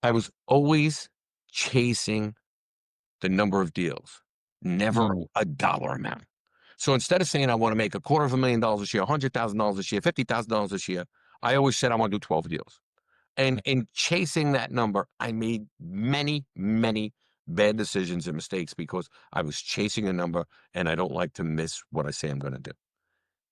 I was always chasing the number of deals, never Mm. a dollar amount. So instead of saying I want to make $250,000 this year, $100,000 this year, $50,000 this year, I always said I want to do 12 deals. And in chasing that number, I made many, many bad decisions and mistakes because I was chasing a number and I don't like to miss what I say I'm going to do.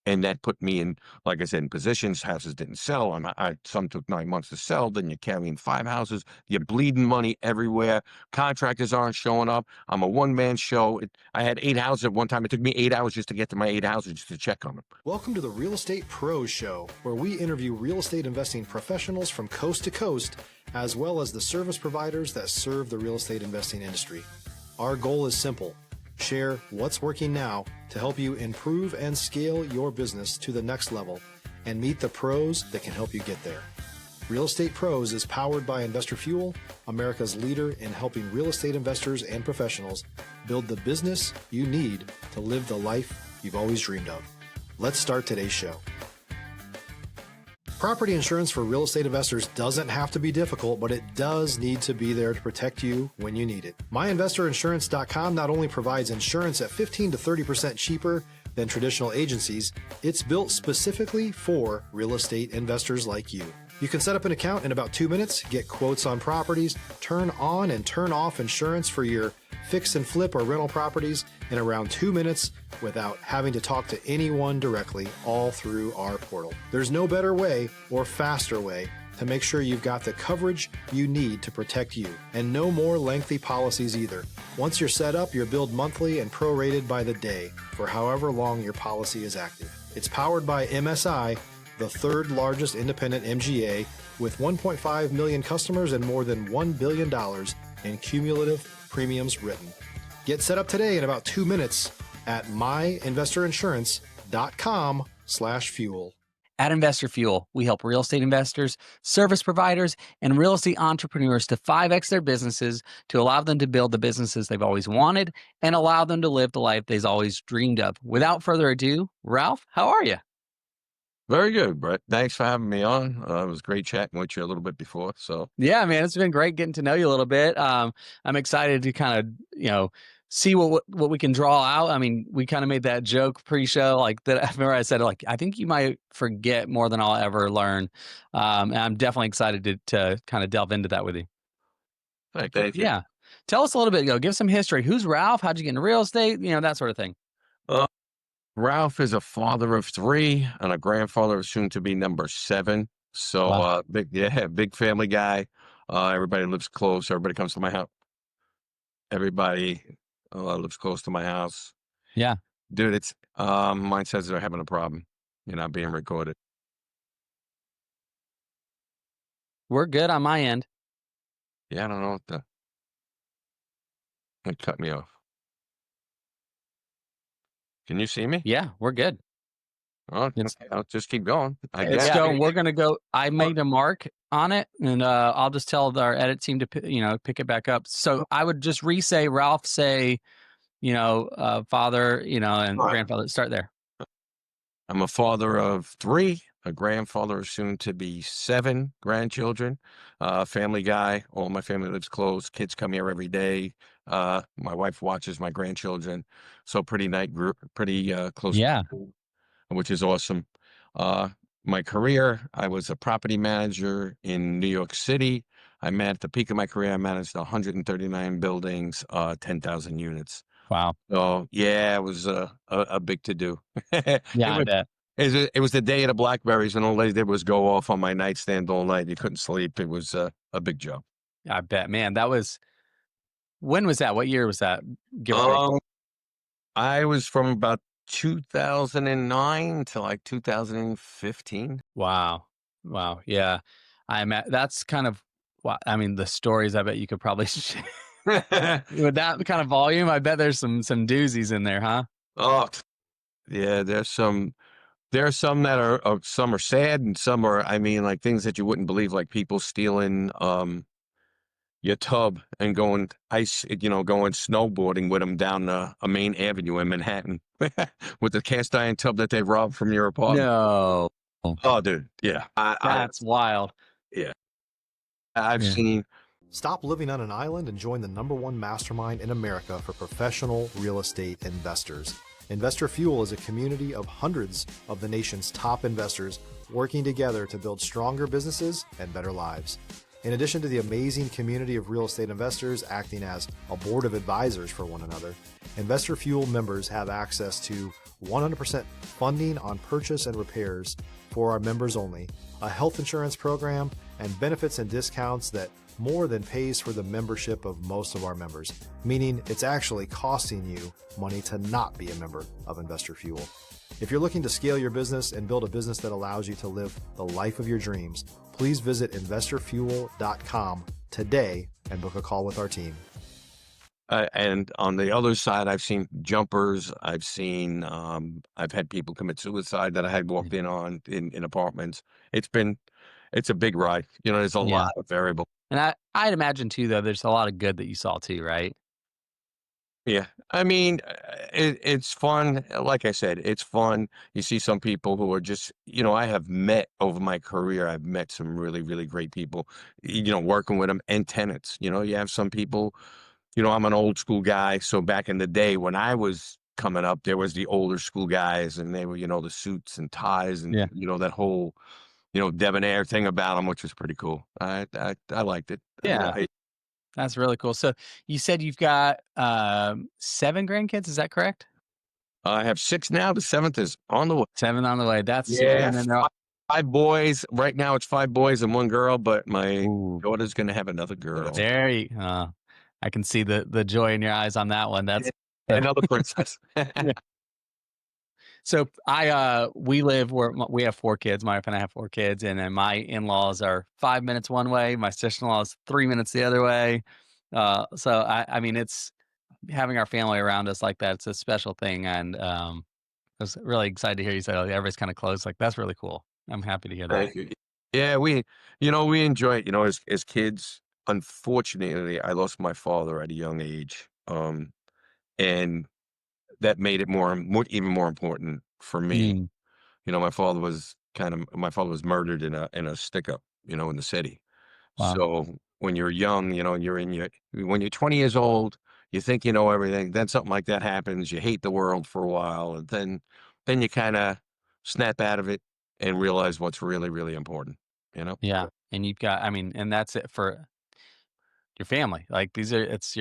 And that put me in, like I said, in positions. Houses didn't sell. Some took 9 months to sell. Then you're carrying 5 houses. You're bleeding money everywhere. Contractors aren't showing up. I'm a one-man show. I had 8 houses at one time. It took me 8 hours just to get to my 8 houses just to check on them. Welcome to the Real Estate Pros Show, where we interview real estate investing professionals from coast to coast, as well as the service providers that serve the real estate investing industry. Our goal is simple: share what's working now to help you improve and scale your business to the next level and meet the pros that can help you get there. Real Estate Pros is powered by Investor Fuel, America's leader in helping real estate investors and professionals build the business you need to live the life you've always dreamed of. Let's start today's show. Property insurance for real estate investors doesn't have to be difficult, but it does need to be there to protect you when you need it. MyInvestorInsurance.com not only provides insurance at 15 to 30% cheaper than traditional agencies, it's built specifically for real estate investors like you. You can set up an account in about 2 minutes, get quotes on properties, turn on and turn off insurance for your fix and flip or rental properties in around 2 minutes without having to talk to anyone directly, all through our portal. There's no better way or faster way to make sure you've got the coverage you need to protect you, and no more lengthy policies either. Once you're set up, you're billed monthly and prorated by the day for however long your policy is active. It's powered by MSI, the third largest independent MGA, with 1.5 million customers and more than $1 billion in cumulative premiums written. Get set up today in about 2 minutes at myinvestorinsurance.com/fuel. At Investor Fuel, we help real estate investors, service providers, and real estate entrepreneurs to 5X their businesses to allow them to build the businesses they've always wanted and allow them to live the life they've always dreamed of. Without further ado, Ralph, how are you? Very good, Brett. Thanks for having me on. It was great chatting with you a little bit before. So Yeah, man, it's been great getting to know you a little bit. I'm excited to kind of, see what we can draw out. I mean, we kind of made that joke pre-show, like that. I remember I said, like, I think you might forget more than I'll ever learn. And I'm definitely excited to kind of delve into that with you. thank you. Yeah, tell us a little bit. Give some history. Who's Ralph? How'd you get into real estate? That sort of thing. Uh, Ralph is a father of 3 and a grandfather of soon to be number 7. So Wow. big family guy. Everybody lives close. Everybody comes to my house. Everybody lives close to my house. Yeah, Dude, it's mine says they're having a problem. You're not being recorded. we're good on my end. Yeah, I don't know what it cut me off. Can you see me? Yeah, we're good. Oh, It's I'll just keep going. I it's guess. going. We're gonna go. I made a mark on it, and I'll just tell our edit team to pick it back up. So I would just re-say Ralph, say father, and All right. grandfather. Start there. I'm a father of 3, a grandfather of soon to be 7 grandchildren, family guy. All my family lives close. Kids come here every day. My wife watches my grandchildren. So pretty close, Yeah. which is awesome. My career, I was a property manager in New York City. At the peak of my career, I managed 139 buildings, 10,000 units. Wow. So yeah, it was a big to do. Yeah, I bet. It was the day of the Blackberries, and all they did was go off on my nightstand all night. You couldn't sleep. It was a big job. I bet, man. When was that? What year was that? Give or take. I was from about 2009 to like 2015. Wow. Wow. Yeah. That's kind of I mean, the stories I bet you could probably share. With that kind of volume, I bet there's some doozies in there, huh? Oh, yeah. There are some that are some are sad, and some are, I mean, like things that you wouldn't believe, like people stealing your tub and going snowboarding with them down a main avenue in Manhattan with the cast iron tub that they robbed from your apartment. No. Oh, dude, yeah, That's wild. yeah. I've Yeah. seen Stop living on an island and join the #1 mastermind in America for professional real estate investors. Investor Fuel is a community of hundreds of the nation's top investors working together to build stronger businesses and better lives. In addition to the amazing community of real estate investors acting as a board of advisors for one another, Investor Fuel members have access to 100% funding on purchase and repairs for our members only, a health insurance program, and benefits and discounts that more than pays for the membership of most of our members, meaning it's actually costing you money to not be a member of Investor Fuel. If you're looking to scale your business and build a business that allows you to live the life of your dreams, please visit investorfuel.com today and book a call with our team. And on the other side, I've seen jumpers. I've had people commit suicide that I had walked in on in apartments. It's a big ride. There's a Yeah. lot of variable. And I'd imagine too, though, there's a lot of good that you saw too, right? Yeah. I mean, it's fun. Like I said, it's fun. You see some people who are just, I have met over my career, I've met some really, really great people, working with them and tenants. You have some people, I'm an old school guy. So back in the day when I was coming up, there was the older school guys and they were, the suits and ties and, Yeah. that whole, debonair thing about them, which was pretty cool. I liked it. Yeah. That's really cool. So you said you've got 7 grandkids, is that correct? I have 6 now. The 7th is on the way. 7 on the way. That's Yeah, and then they're all, 5 boys. Right now it's 5 boys and 1 girl, but my ooh, daughter's gonna have another girl. there you I can see the joy in your eyes on that one. That's Another princess. Yeah. So we live where we have 4 kids. My wife and I have 4 kids, and then my in-laws are 5 minutes one way. My sister-in-law is 3 minutes the other way. So I mean, it's having our family around us like that. It's a special thing, and I was really excited to hear you say, "Oh, everybody's kind of close." Like that's really cool. I'm happy to hear that. Thank you. Yeah, we enjoy it, as kids. Unfortunately, I lost my father at a young age, and that made it even more important for me. Mm, My father was murdered in a stick-up, in the city. wow. So when you're young, and when you're 20 years old, you think you know everything. Then something like that happens. You hate the world for a while, and then you kind of snap out of it and realize what's really, really important. You know, Yeah, and you've got. I mean, and that's it for your family. Like these are. It's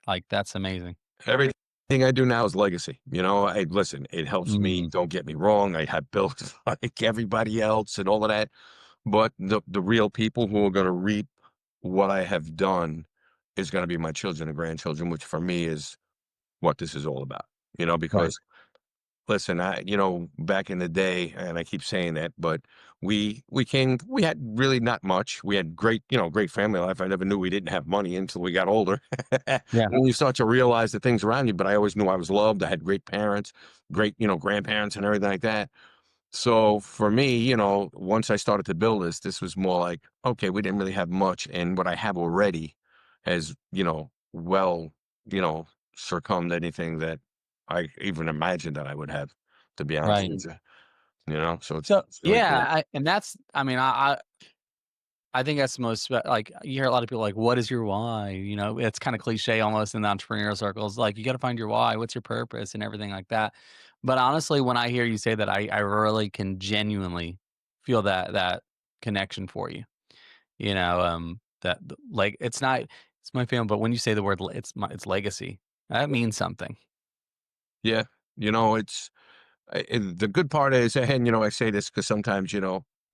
like that's amazing. everything I do now is legacy. Listen. It helps me. Mm, Don't get me wrong. I have bills like everybody else and all of that. But the real people who are going to reap what I have done is going to be my children and grandchildren, which for me is what this is all about. right. Because listen, back in the day, and I keep saying that, but we had really not much. We had great family life. I never knew we didn't have money until we got older. Yeah. When you start to realize the things around you, but I always knew I was loved. I had great parents, great, grandparents and everything like that. So for me, once I started to build this was more like, okay, we didn't really have much. And what I have already has, well, you know, circummed anything that I even imagined that I would have, to be honest Right. with you. So So it's really yeah, cool. and that's. I mean, I think that's the most like you hear a lot of people like, "What is your why?" It's kind of cliche almost in the entrepreneurial circles. Like you got to find your why. What's your purpose and everything like that. But honestly, when I hear you say that, I really can genuinely feel that connection for you. Like it's my family, but when you say the word, it's legacy. That means something. Yeah. It's and the good part is, and I say this because sometimes,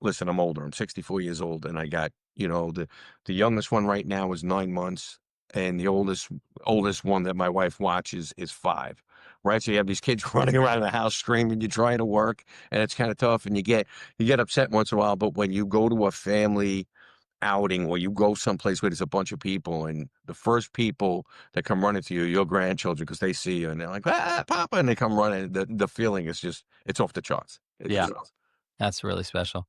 listen, I'm older. I'm 64 years old, and I got, the youngest one right now is 9 months, and the oldest one that my wife watches is 5. Right, so you have these kids running around the house screaming. You're trying to work, and it's kind of tough, and you get upset once in a while. But when you go to a family outing or you go someplace where there's a bunch of people and the first people that come running to you, your grandchildren, because they see you and they're like, Papa, and they come running. The feeling is just, it's off the charts. It Yeah, just is. that's really special.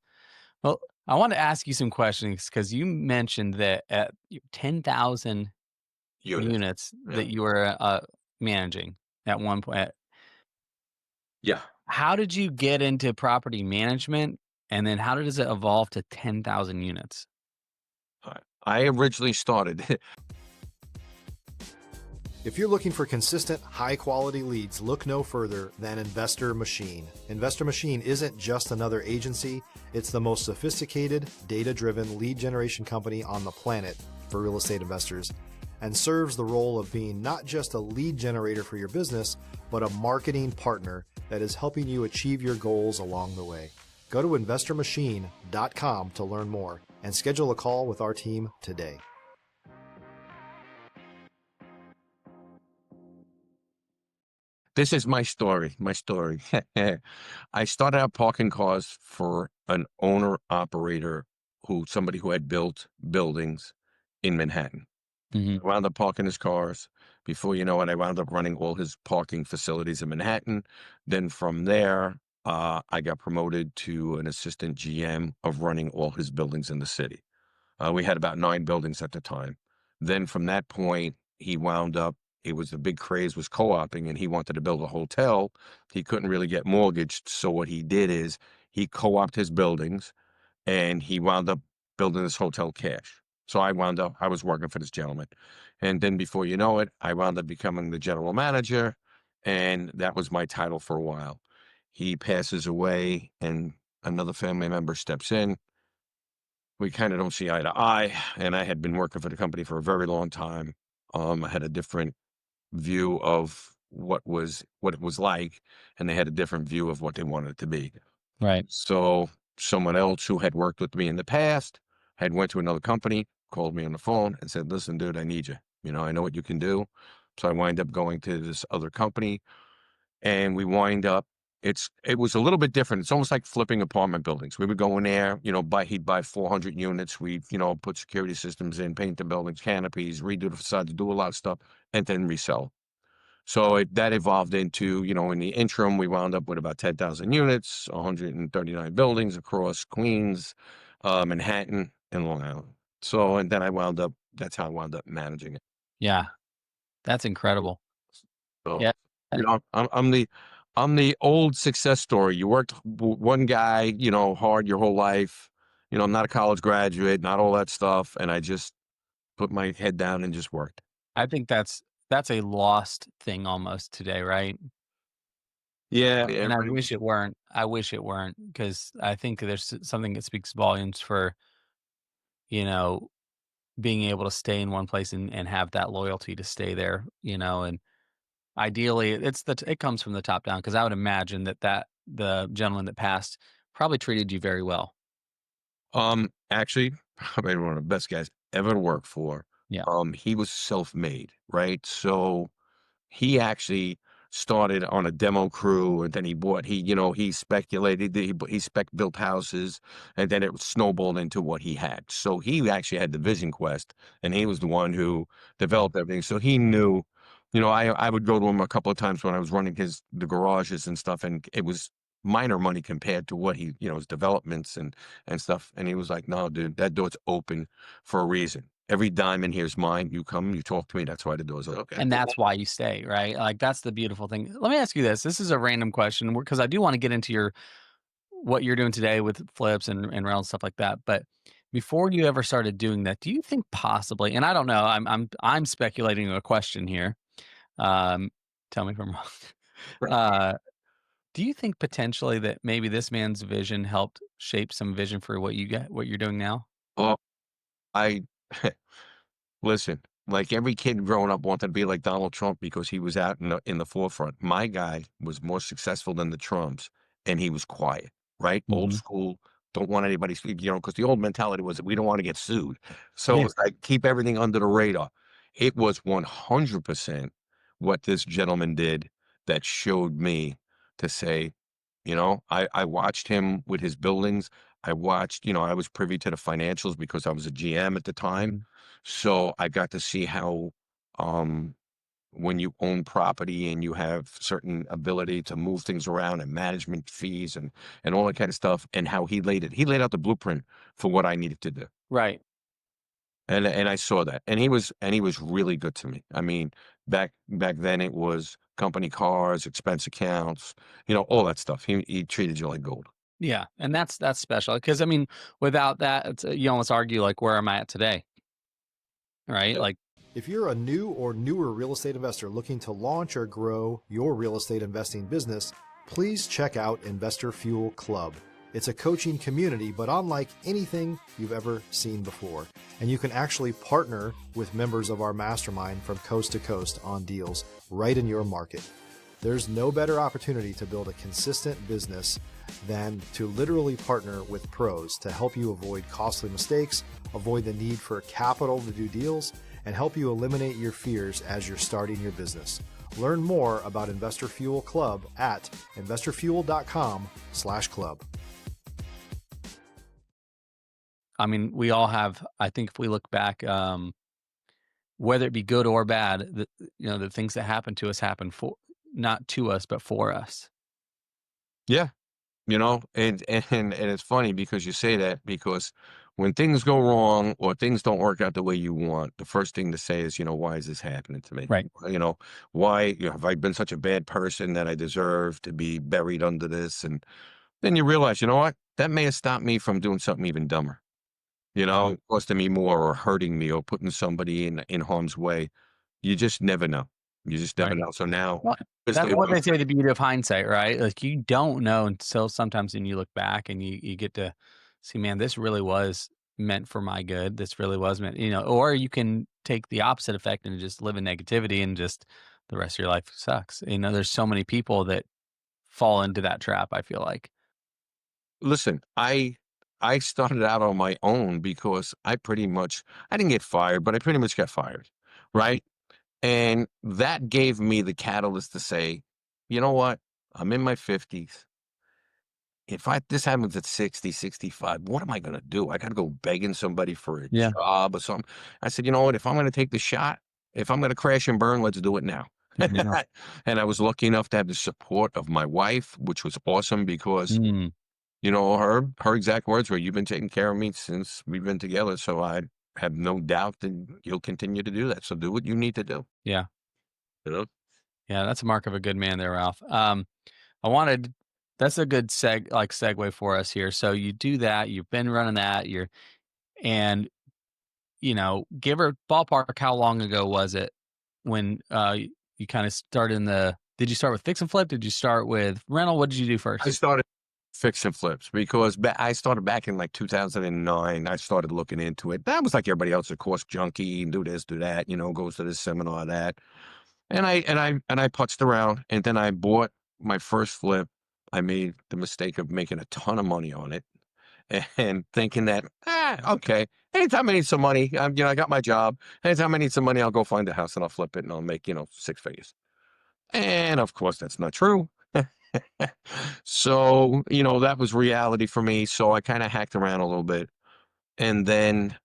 Well, I want to ask you some questions because you mentioned that at 10,000 Units. units Yeah. that you were managing at one point. Yeah. How did you get into property management? And then how does it evolve to 10,000 units? I originally started. If you're looking for consistent, high-quality leads, look no further than Investor Machine. Investor Machine isn't just another agency, it's the most sophisticated, data-driven lead generation company on the planet for real estate investors, and serves the role of being not just a lead generator for your business, but a marketing partner that is helping you achieve your goals along the way. Go to investormachine.com to learn more and schedule a call with our team today. This is my story. I started out parking cars for an owner operator somebody who had built buildings in Manhattan. Hmm. I wound up parking his cars. Before you know it, I wound up running all his parking facilities in Manhattan. Then from there, I got promoted to an assistant GM of running all his buildings in the city. We had about 9 buildings at the time. Then from that point, he wound up, it was the big craze was co-oping, and he wanted to build a hotel. He couldn't really get mortgaged. So what he did is he co-opted his buildings, and he wound up building this hotel cash. So I was working for this gentleman. And then before you know it, I wound up becoming the general manager. And that was my title for a while. He passes away, and another family member steps in. We kind of don't see eye to eye. And I had been working for the company for a very long time. I had a different view of what it was like, and they had a different view of what they wanted it to be. Right. So someone else who had worked with me in the past had went to another company, called me on the phone and said, "Listen, dude, I need you. I know what you can do." So I wind up going to this other company, and we wind up it was a little bit different. It's almost like flipping apartment buildings. We would go in there, he'd buy 400 units. We, put security systems in, paint the buildings, canopies, redo the facades, do a lot of stuff, and then resell. So that evolved into, in the interim, we wound up with about 10,000 units, 139 buildings across Queens, Manhattan, and Long Island. So, and then that's how I wound up managing it. Yeah. That's incredible. So, Yeah. I'm the old success story. You worked one guy, hard your whole life. I'm not a college graduate, not all that stuff. And I just put my head down and just worked. I think that's a lost thing almost today, right? Yeah. And I wish it weren't. I wish it weren't, because I think there's something that speaks volumes for, you know, being able to stay in one place and have that loyalty to stay there, and ideally it comes from the top down, because I would imagine that the gentleman that passed probably treated you very well. Actually, probably one of the best guys ever to work for. Yeah. He was self-made, right? So he actually started on a demo crew, and then he speculated, he spec built houses, and then it snowballed into what he had. So he actually had the vision quest, and he was the one who developed everything. So he knew, I would go to him a couple of times when I was running the garages and stuff, and it was minor money compared to what his developments and stuff. And he was like, "No, dude, that door's open for a reason. Every dime in here is mine. You come, you talk to me. That's why the door's open." Okay. And that's why you stay, right? Like, that's the beautiful thing. Let me ask you this. This is a random question, because I do want to get into what you're doing today with flips and rental and stuff like that. But before you ever started doing that, do you think possibly, and I don't know, I'm speculating a question here. Um, Tell me if I'm wrong. Right. Do you think potentially that maybe this man's vision helped shape some vision for what you're doing now? Well, I listen, like every kid growing up wanted to be like Donald Trump because he was out in the forefront. My guy was more successful than the Trumps, and he was quiet, right? Old Hmm. school, don't want anybody, because the old mentality was that we don't want to get sued. So it Yeah. was like, keep everything under the radar. It was 100% what this gentleman did that showed me to say, I watched him with his buildings. I watched, I was privy to the financials because I was a GM at the time. Mhm. So I got to see how, um, when you own property and you have certain ability to move things around and management fees and all that kind of stuff, and how he laid out the blueprint for what I needed to do. Right. And I saw that. And he was really good to me. I mean, back then it was company cars, expense accounts, all that stuff. He treated you like gold. Yeah, and that's special, because I mean, without that, you almost argue like, where am I at today? right? Like, If you're a new or newer real estate investor looking to launch or grow your real estate investing business, please check out Investor Fuel Club. It's a coaching community, but unlike anything you've ever seen before. And you can actually partner with members of our mastermind from coast to coast on deals right in your market. There's no better opportunity to build a consistent business than to literally partner with pros to help you avoid costly mistakes, avoid the need for capital to do deals, and help you eliminate your fears as you're starting your business. Learn more about Investor Fuel Club at investorfuel.com/club. I mean, we all have, I think if we look back, whether it be good or bad, the things that happen to us happen for, not to us, but for us. Yeah. And it's funny because you say that, because when things go wrong or things don't work out the way you want, the first thing to say is, why is this happening to me? Right. Why have I been such a bad person that I deserve to be buried under this? And then you realize, you know what? That may have stopped me from doing something even dumber, costing me more or hurting me or putting somebody in harm's way. You just never know. You just never Right. know. So now, Well, that's what they say, the beauty of hindsight, right? Like, you don't know until sometimes when you look back and you get to see, man, this really was meant for my good. This really was meant, or you can take the opposite effect and just live in negativity and just the rest of your life sucks. There's so many people that fall into that trap, I feel like. Listen, I started out on my own because I didn't get fired, but I pretty much got fired, right? And that gave me the catalyst to say, you know what? I'm in my 50s. If this happens at 60, 65, what am I going to do? I got to go begging somebody for a Yeah. job or something. I said, you know what? If I'm going to take the shot, if I'm going to crash and burn, let's do it now. Yeah. And I was lucky enough to have the support of my wife, which was awesome because, Mm, her exact words were, "You've been taking care of me since we've been together. So I have no doubt that you'll continue to do that. So do what you need to do." yeah. You know? Yeah. That's a mark of a good man there, Ralph. I wanted, that's a good segue for us here. So you do that, you've been running that, and give her ballpark, how long ago was it when you kind of started did you start with fix and flip? Did you start with rental? What did you do I first? started fix and flips because I started back in like 2009. I started looking into it. That was like everybody else, of course, junkie, do this, do that, goes to this seminar, that. And I putzed around, and then I bought my first flip. I made the mistake of making a ton of money on it and thinking that, okay, anytime I need some money, I got my job. Anytime I need some money, I'll go find a house and I'll flip it and I'll make, 6 figures. And of course, that's not true. So, that was reality for me. So I kind of hacked around a little bit. And then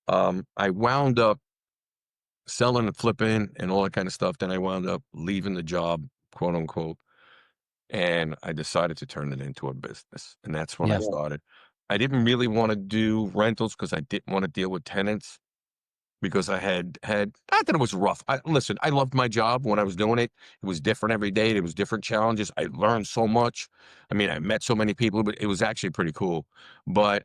I wound up selling and flipping and all that kind of stuff. Then I wound up leaving the job, quote unquote. And I decided to turn it into a business. And that's when I Yeah. started. I didn't really want to do rentals because I didn't want to deal with tenants, because I had not that it was rough. Listen, I loved my job when I was doing it. It was different every day. There was different challenges. I learned so much. I mean, I met so many people, but it was actually pretty cool. But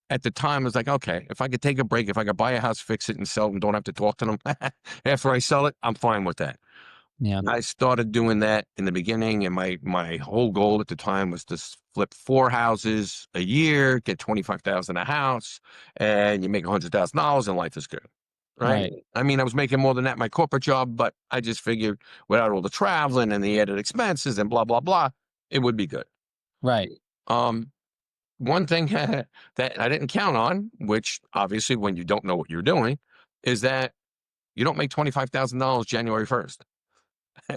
at the time, I was like, okay, if I could take a break, if I could buy a house, fix it, and sell it, and don't have to talk to them after I sell it, I'm fine with that. Yeah. I started doing that in the beginning, and my whole goal at the time was to flip 4 houses a year, get 25,000 a house, and you make $100,000, and life is good, right? Right. I mean, I was making more than that in my corporate job, but I just figured without all the traveling and the added expenses and blah blah blah, it would be good. Right. One thing that I didn't count on, which obviously when you don't know what you're doing, is that you don't make $25,000 January 1st.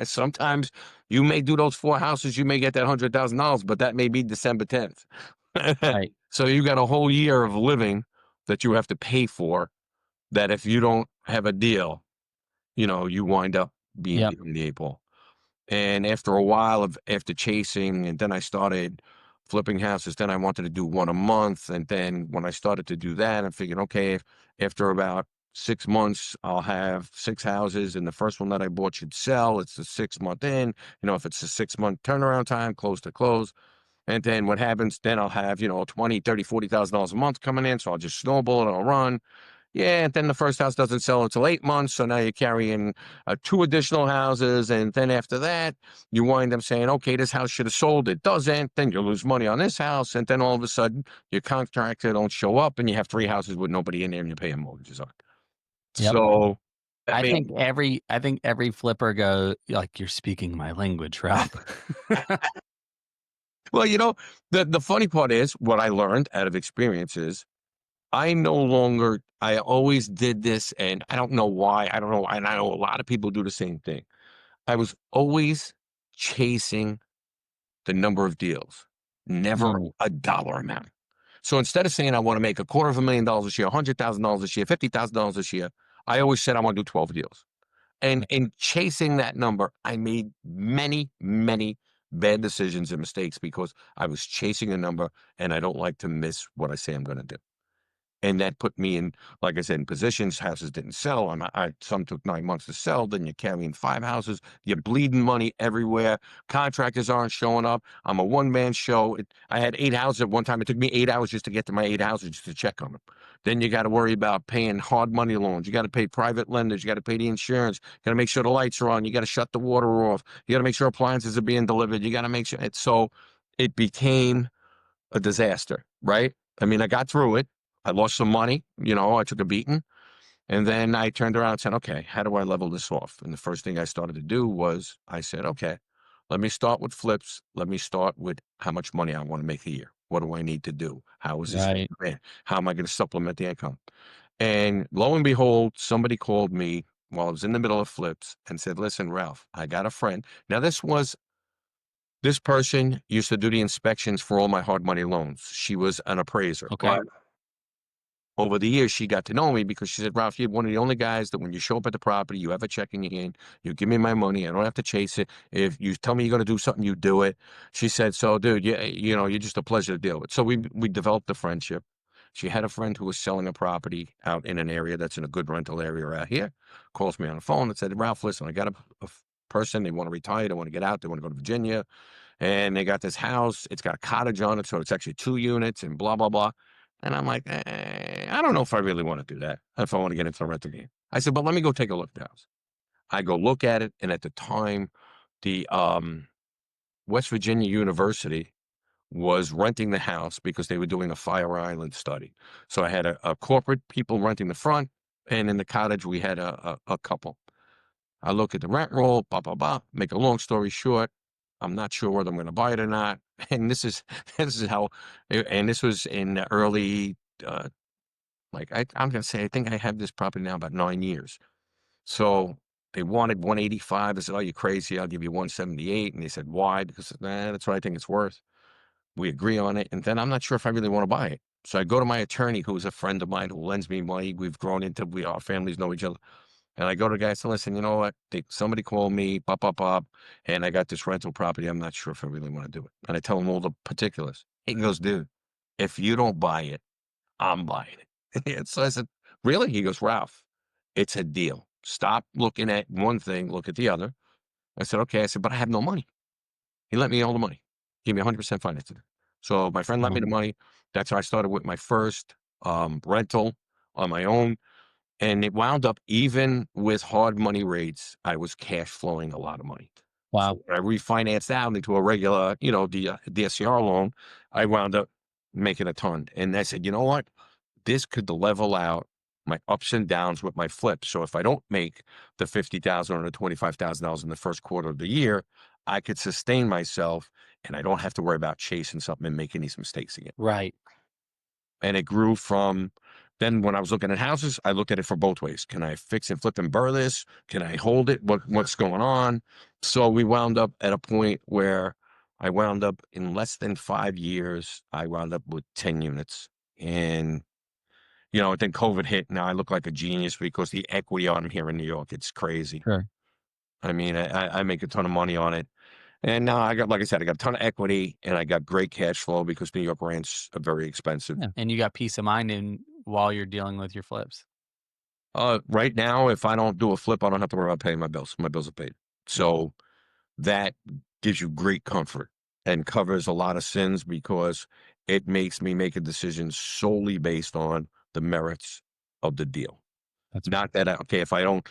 Sometimes you may do those 4 houses, you may get that $100,000, but that may be December 10th. Right. So you got a whole year of living that you have to pay for, that if you don't have a deal, you wind up being Yep. behind the 8 ball. And after a while after chasing, and then I started flipping houses, then I wanted to do one a month. And then when I started to do that, I figured, okay, after about 6 months, I'll have 6 houses, and the first one that I bought should sell. It's the 6-month in, if it's a 6-month turnaround time, close to close. And then what happens, then I'll have, 20, 30, $40,000 a month coming in. So I'll just snowball it, I'll run. Yeah, and then the first house doesn't sell until 8 months. So now you're carrying 2 additional houses. And then after that, you wind up saying, okay, this house should have sold. It doesn't. Then you lose money on this house. And then all of a sudden, your contractor don't show up and you have 3 houses with nobody in there and you're paying mortgages on. Yep. So, I think every flipper like, you're speaking my language, Ralph. well, the funny part is what I learned out of experience is I always did this, and I don't know why. I don't know. And I know a lot of people do the same thing. I was always chasing the number of deals, never a dollar amount. So instead of saying I want to make $250,000 this year, $100,000 this year, $50,000 this year, I always said I want to do 12 deals. And in chasing that number, I made many, many bad decisions and mistakes because I was chasing a number, and I don't like to miss what I say I'm going to do. And that put me in, like I said, in positions. Houses didn't sell. Some took 9 months to sell. Then you're carrying 5 houses. You're bleeding money everywhere. Contractors aren't showing up. I'm a one-man show. I had 8 houses at one time. It took me 8 hours just to get to my 8 houses just to check on them. Then you got to worry about paying hard money loans. You got to pay private lenders. You got to pay the insurance. You got to make sure the lights are on. You got to shut the water off. You got to make sure appliances are being delivered. You got to make sure. So it became a disaster, right? I mean, I got through it. I lost some money, I took a beating. And then I turned around and said, okay, how do I level this off? And the first thing I started to do was I said, okay, let me start with flips. Let me start with how much money I want to make a year. What do I need to do? How is this? Right. How am I going to supplement the income? And lo and behold, somebody called me while I was in the middle of flips and said, listen, Ralph, I got a friend. Now, this person used to do the inspections for all my hard money loans. She was an appraiser. Okay. But over the years, she got to know me because she said, Ralph, you're one of the only guys that when you show up at the property, you have a check in your hand, you give me my money, I don't have to chase it. If you tell me you're going to do something, you do it. She said, so dude, you're just a pleasure to deal with. So we developed a friendship. She had a friend who was selling a property out in an area that's in a good rental area out here, calls me on the phone and said, Ralph, listen, I got a person, they want to retire, they want to get out, they want to go to Virginia, and they got this house, it's got a cottage on it, so it's actually 2 units and blah, blah, blah. And I'm like, I don't know if I really want to do that, if I want to get into the rental game. I said, but let me go take a look at the house. I go look at it, and at the time, the West Virginia University was renting the house because they were doing a Fire Island study. So I had a corporate people renting the front, and in the cottage, we had a couple. I look at the rent roll, blah, blah, blah. Make a long story short, I'm not sure whether I'm going to buy it or not. And this is how, and this was in the early, I'm going to say, I think I have this property now about 9 years. So they wanted 185. I said, oh, you're crazy. I'll give you 178. And they said, why? Because that's what I think it's worth. We agree on it. And then I'm not sure if I really want to buy it. So I go to my attorney, who's a friend of mine who lends me money. We've grown into, our families know each other. And I go to the guy and say, listen, you know what? Somebody called me, pop, pop, pop, and I got this rental property. I'm not sure if I really want to do it. And I tell him all the particulars. He goes, dude, if you don't buy it, I'm buying it. And so I said, really? He goes, Ralph, it's a deal. Stop looking at one thing, look at the other. I said, okay. I said, but I have no money. He lent me all the money. Gave me 100% financing. So my friend lent me the money. That's how I started with my first rental on my own. And it wound up, even with hard money rates, I was cash flowing a lot of money. Wow. So when I refinanced out into a regular, the DSCR loan, I wound up making a ton. And I said, you know what? This could level out my ups and downs with my flips. So if I don't make the $50,000 or the $25,000 in the first quarter of the year, I could sustain myself, and I don't have to worry about chasing something and making these mistakes again. Right. And it grew from then. When I was looking at houses, I looked at it for both ways. Can I fix and flip and burr this? Can I hold it? What's going on? So we wound up at a point where I wound up in less than 5 years, I wound up with 10 units. And, then COVID hit. Now I look like a genius because the equity on them here in New York, it's crazy. Sure. I mean, I make a ton of money on it. And now I got, like I said, I got a ton of equity, and I got great cash flow because New York rents are very expensive. Yeah. And you got peace of mind while you're dealing with your flips. Right now, if I don't do a flip, I don't have to worry about paying my bills. My bills are paid. So that gives you great comfort and covers a lot of sins because it makes me make a decision solely based on the merits of the deal. That's Not that okay, if I don't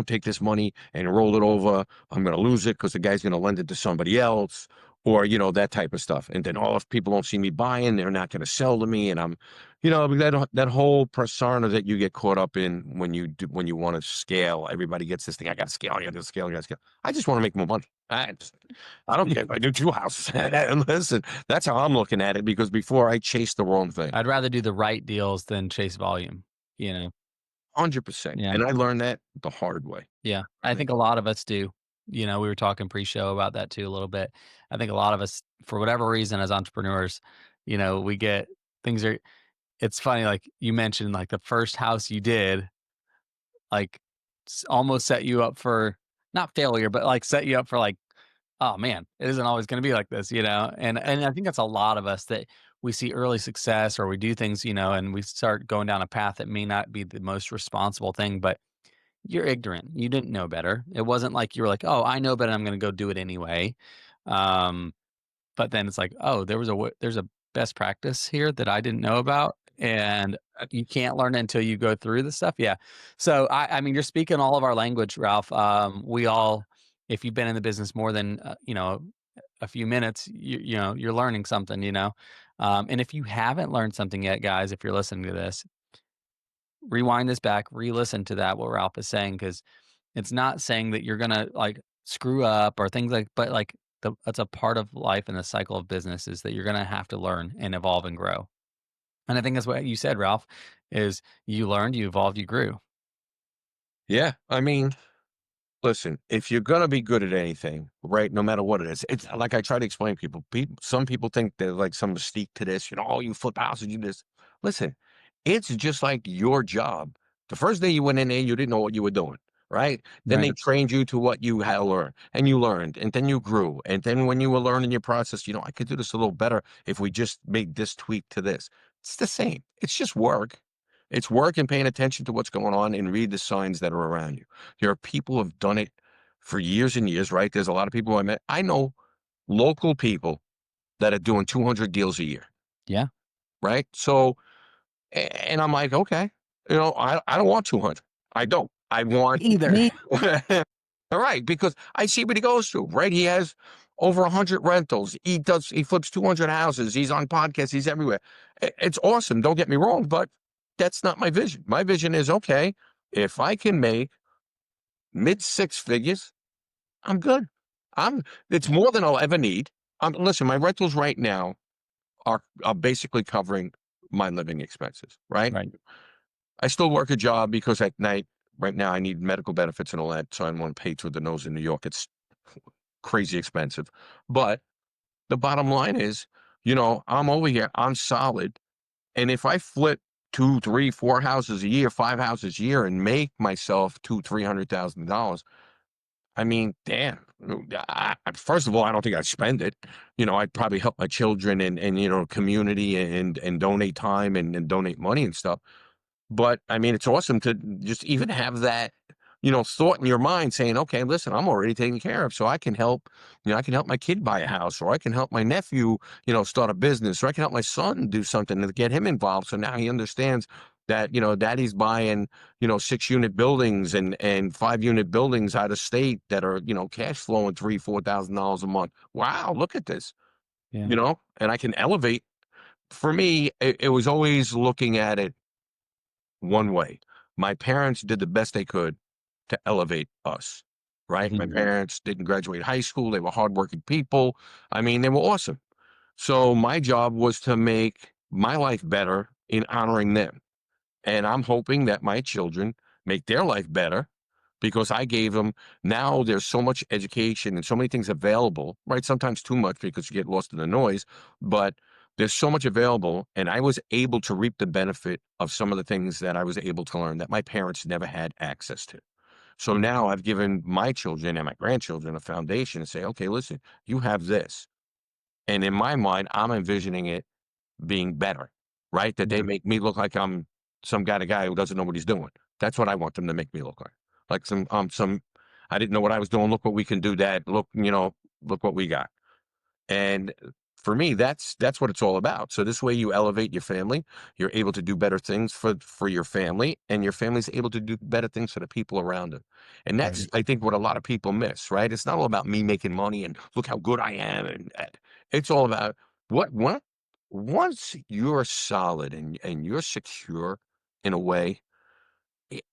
take this money and roll it over, I'm going to lose it because the guy's going to lend it to somebody else, or that type of stuff. And then if people don't see me buying, they're not going to sell to me, and I'm, that whole persona that you get caught up in when you want to scale. Everybody gets this thing. I got to scale. I got to scale. I got to scale. I just want to make more money. I don't care if I do 2 houses. And listen, that's how I'm looking at it, because before I chased the wrong thing. I'd rather do the right deals than chase volume, 100%. Yeah. And I learned that the hard way. Yeah. I think a lot of us do. We were talking pre-show about that too a little bit. I think a lot of us, for whatever reason, as entrepreneurs, we get things are. It's funny, like you mentioned, like the first house you did, like almost set you up for not failure, but like set you up for like, oh man, it isn't always going to be like this, And I think that's a lot of us that we see early success, or we do things, and we start going down a path that may not be the most responsible thing, but you're ignorant. You didn't know better. It wasn't like you were like, oh, I know better, I'm going to go do it anyway. Um, but then it's like, oh, there's a best practice here that I didn't know about, and you can't learn it until you go through the stuff. Yeah. So I mean, you're speaking all of our language, Ralph. We all, if you've been in the business more than a few minutes, you're learning something. And if you haven't learned something yet, guys, if you're listening to this, rewind this back, re-listen to that what Ralph is saying, because it's not saying that you're gonna like screw up or things like, but like that's a part of life and the cycle of business is that you're gonna have to learn and evolve and grow. And I think that's what you said, Ralph, is you learned, you evolved, you grew. Yeah. I mean, listen, if you're going to be good at anything, right, no matter what it is, it's like I try to explain to people, some people think there's like some mystique to this, oh, you flip houses, you this. Listen, it's just like your job. The first day you went in there, you didn't know what you were doing, right? Then Right. they trained you to what you had to learn, and you learned, and then you grew. And then when you were learning your process, I could do this a little better if we just made this tweak to this. It's the same. It's just work. It's work and paying attention to what's going on and read the signs that are around you. There are people who have done it for years and years, right? There's a lot of people I met. I know local people that are doing 200 deals a year. Yeah. Right. So, and I'm like, okay, I don't want 200. I don't. I want Either. All right. Because I see what he goes through, right? He has over 100 rentals. He flips 200 houses. He's on podcasts. He's everywhere. It's awesome. Don't get me wrong, but that's not my vision. My vision is, okay, if I can make mid 6 figures, I'm good. It's more than I'll ever need. Listen, my rentals right now are basically covering my living expenses, right? Right. I still work a job because at night, right now, I need medical benefits and all that, so I don't want to pay through the nose in New York. It's crazy expensive. But the bottom line is, I'm over here, I'm solid. And if I flip 2, 3, 4 houses a year, 5 houses a year, and make myself $200,000-$300,000, I mean, damn. First of all, I don't think I'd spend it. I'd probably help my children and community and donate time and donate money and stuff. But I mean, it's awesome to just even have that, thought in your mind saying, okay, listen, I'm already taken care of. So I can help, I can help my kid buy a house, or I can help my nephew, start a business, or I can help my son do something to get him involved. So now he understands that, daddy's buying, 6-unit buildings and 5-unit buildings out of state that are, cash flowing $3,000-$4,000 a month. Wow, look at this, Yeah. and I can elevate. For me, it was always looking at it one way. My parents did the best they could to elevate us, right? My Mhm. parents didn't graduate high school. They were hardworking people. I mean, they were awesome. So my job was to make my life better in honoring them. And I'm hoping that my children make their life better because I gave them, now there's so much education and so many things available, right? Sometimes too much because you get lost in the noise, but there's so much available. And I was able to reap the benefit of some of the things that I was able to learn that my parents never had access to. So now I've given my children and my grandchildren a foundation to say, okay, listen, you have this. And in my mind, I'm envisioning it being better, right? That they Yeah. make me look like I'm some kind of guy who doesn't know what he's doing. That's what I want them to make me look like. Like I didn't know what I was doing. Look what we can do, Dad. Look, look what we got. And for me, that's what it's all about. So this way you elevate your family, you're able to do better things for your family, and your family's able to do better things for the people around them. And that's, Right. I think, what a lot of people miss, right? It's not all about me making money and look how good I am. And it's all about what once you're solid and you're secure in a way,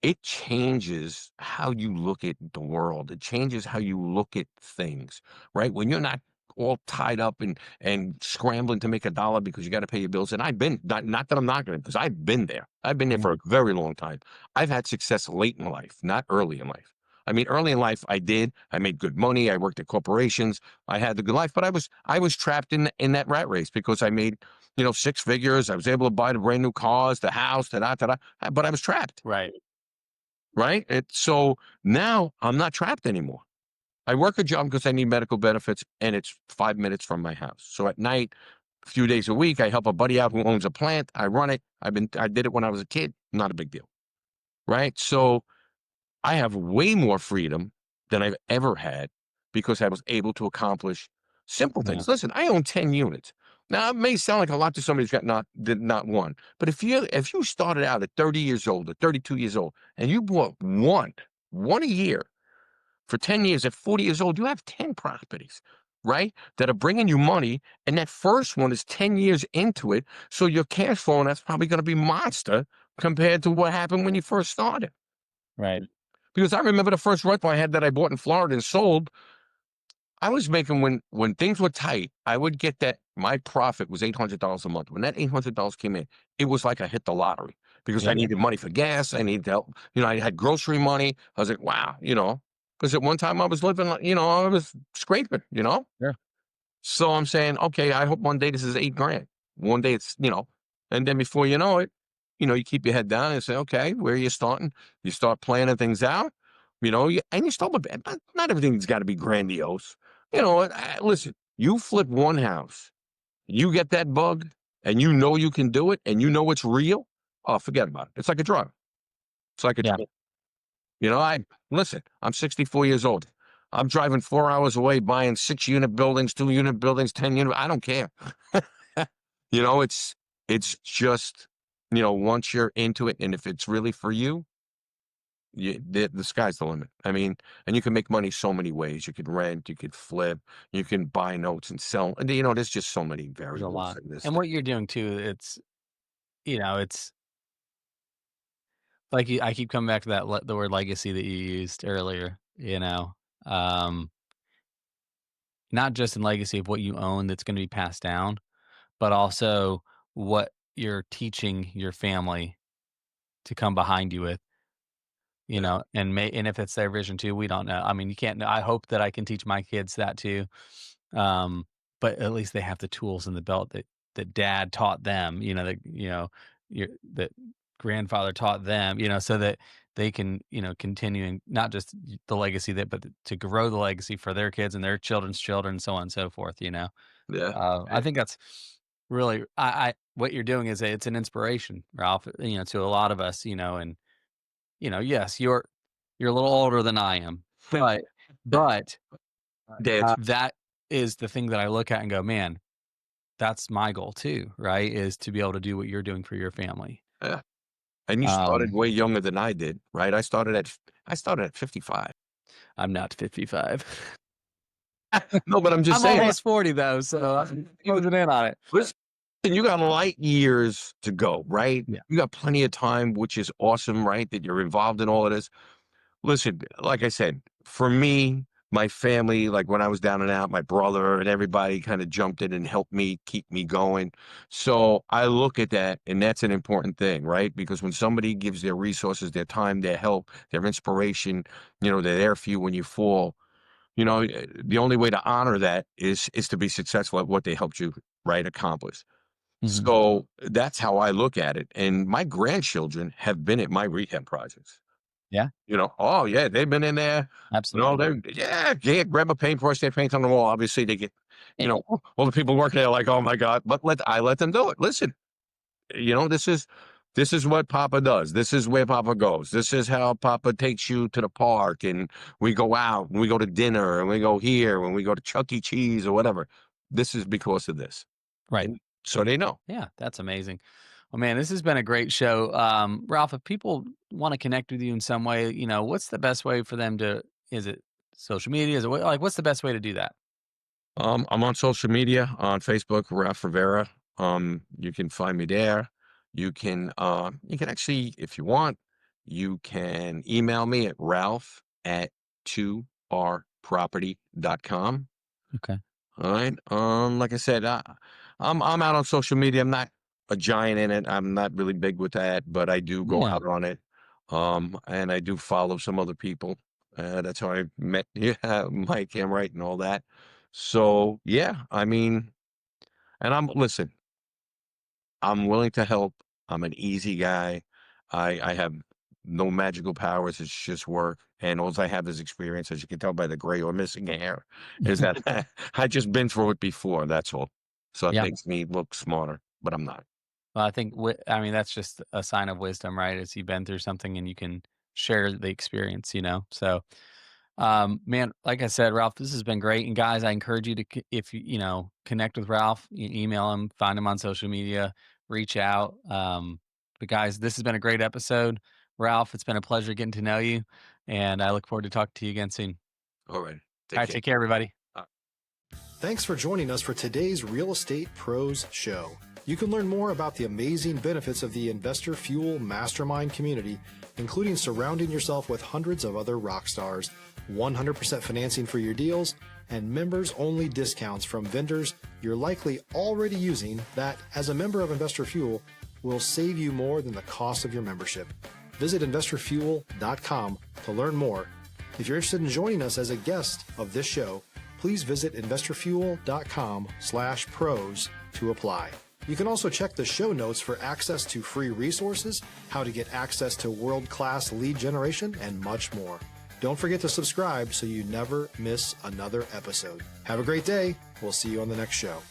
it changes how you look at the world. It changes how you look at things, right? When you're not all tied up and scrambling to make a dollar because you got to pay your bills. And I've been, not that I'm not going to, because I've been there. I've been there for a very long time. I've had success late in life, not early in life. I mean, early in life, I did. I made good money. I worked at corporations. I had the good life, but I was trapped in that rat race because I made, six figures. I was able to buy the brand new cars, the house, but I was trapped. Right. Right? So now I'm not trapped anymore. I work a job because I need medical benefits, and it's 5 minutes from my house. So at night, a few days a week, I help a buddy out who owns a plant. I run it. I did it when I was a kid. Not a big deal. Right? So I have way more freedom than I've ever had because I was able to accomplish simple Yeah. things. Listen, I own 10 units. Now, it may sound like a lot to somebody who's got not one, but if you started out at 30 years old or 32 years old and you bought one a year for 10 years, at 40 years old, you have 10 properties, right? That are bringing you money. And that first one is 10 years into it. So your cash flow, and that's probably going to be monster compared to what happened when you first started. Right. Because I remember the first rental I had that I bought in Florida and sold, I was making, when things were tight, I would get that my profit was $800 a month. When that $800 came in, it was like I hit the lottery because I Yep. needed money for gas. I needed help. I had grocery money. I was like, wow, because at one time I was living, I was scraping, Sure. So I'm saying, okay, I hope one day this is $8 grand. One day it's, and then before you know it, you keep your head down and say, okay, where are you starting? You start planning things out, and you start with, not everything's got to be grandiose. Listen, you flip one house, you get that bug, and you can do it, and it's real. Oh, forget about it. It's like a drug. It's like a Yeah. drug. Listen, I'm 64 years old. I'm driving 4 hours away, buying 6-unit buildings, 2-unit buildings, 10-unit. I don't care. It's just, once you're into it, and if it's really for you, the sky's the limit. I mean, and you can make money so many ways. You could rent, you could flip, you can buy notes and sell. And there's just so many There's a variables lot. in this And thing. what you're doing too, it's like I keep coming back to the word legacy that you used earlier, um, not just in legacy of what you own that's going to be passed down, but also what you're teaching your family to come behind you with, Yeah, and if it's their vision too, we don't know. I mean, you can't know. I hope that I can teach my kids that too. Um, but at least they have the tools in the belt that dad taught them, that grandfather taught them, so that they can, continue and not just the legacy but to grow the legacy for their kids and their children's children, so on and so forth. yeah, I think that's really, what you're doing it's an inspiration, Ralph, to a lot of us, and, yes, you're a little older than I am, but Dad. that is the thing that I look at and go, "Man, that's my goal too," right? Is to be able to do what you're doing for your family. Yeah. And you started Um, way younger than I did, right? I started at 55. I'm not 55. No, but I'm just I'm saying. almost 40 though, so I'm closing in on it. Listen, you got light years to go, right? Yeah. You got plenty of time, which is awesome, right? That you're involved in all of this. Listen, like I said, for me, my family, like when I was down and out, my brother and everybody kind of jumped in and helped me keep me going. So I look at that, and that's an important thing, right? Because when somebody gives their resources, their time, their help, their inspiration, they're there for you when you fall. The only way to honor that is to be successful at what they helped you, right, accomplish. Mhm. So that's how I look at it. And my grandchildren have been at my rehab projects. Yeah, Oh yeah, they've been in there. absolutely. Yeah, grab a paintbrush, they paint on the wall. Obviously, they get, all the people working there like, oh my God. But I let them do it. Listen, this is what Papa does. This is where Papa goes. This is how Papa takes you to the park, and we go out, and we go to dinner, and we go here, and we go to Chuck E. Cheese or whatever. this is because of this. Right. And so they know. Yeah, that's amazing. Well, man, this has been a great show. Ralph, if people want to connect with you in some way, what's the best way for them to, is it social media? Is it like, what's the best way to do that? I'm on social media on Facebook, Ralph Rivera. You can find me there. You can actually, if you want, you can email me at ralph@2rproperty.com. Okay. All right. Like I said, I'm out on social media. I'm not a giant in it. I'm not really big with that, but I do go Yeah. out on it. And I do follow some other people. That's how I met Mike Hamright and all that. So yeah, I mean, and listen, I'm willing to help. I'm an easy guy. I have no magical powers. It's just work. And all I have is experience, as you can tell by the gray or missing hair, is that I just been through it before. That's all. So it Yeah. makes me look smarter, but I'm not. Well, I think, I mean, that's just a sign of wisdom, right? As you've been through something and you can share the experience, So, man, like I said, Ralph, this has been great. And guys, I encourage you to, if you connect with Ralph, email him, find him on social media, reach out. But guys, this has been a great episode. Ralph, it's been a pleasure getting to know you. And I look forward to talking to you again soon. All right. All right, take care, everybody. Thanks for joining us for today's Real Estate Pros Show. You can learn more about the amazing benefits of the Investor Fuel Mastermind community, including surrounding yourself with hundreds of other rock stars, 100% financing for your deals, and members-only discounts from vendors you're likely already using that, as a member of Investor Fuel, will save you more than the cost of your membership. Visit investorfuel.com to learn more. If you're interested in joining us as a guest of this show, please visit investorfuel.com/pros to apply. You can also check the show notes for access to free resources, how to get access to world-class lead generation, and much more. Don't forget to subscribe so you never miss another episode. Have a great day. We'll see you on the next show.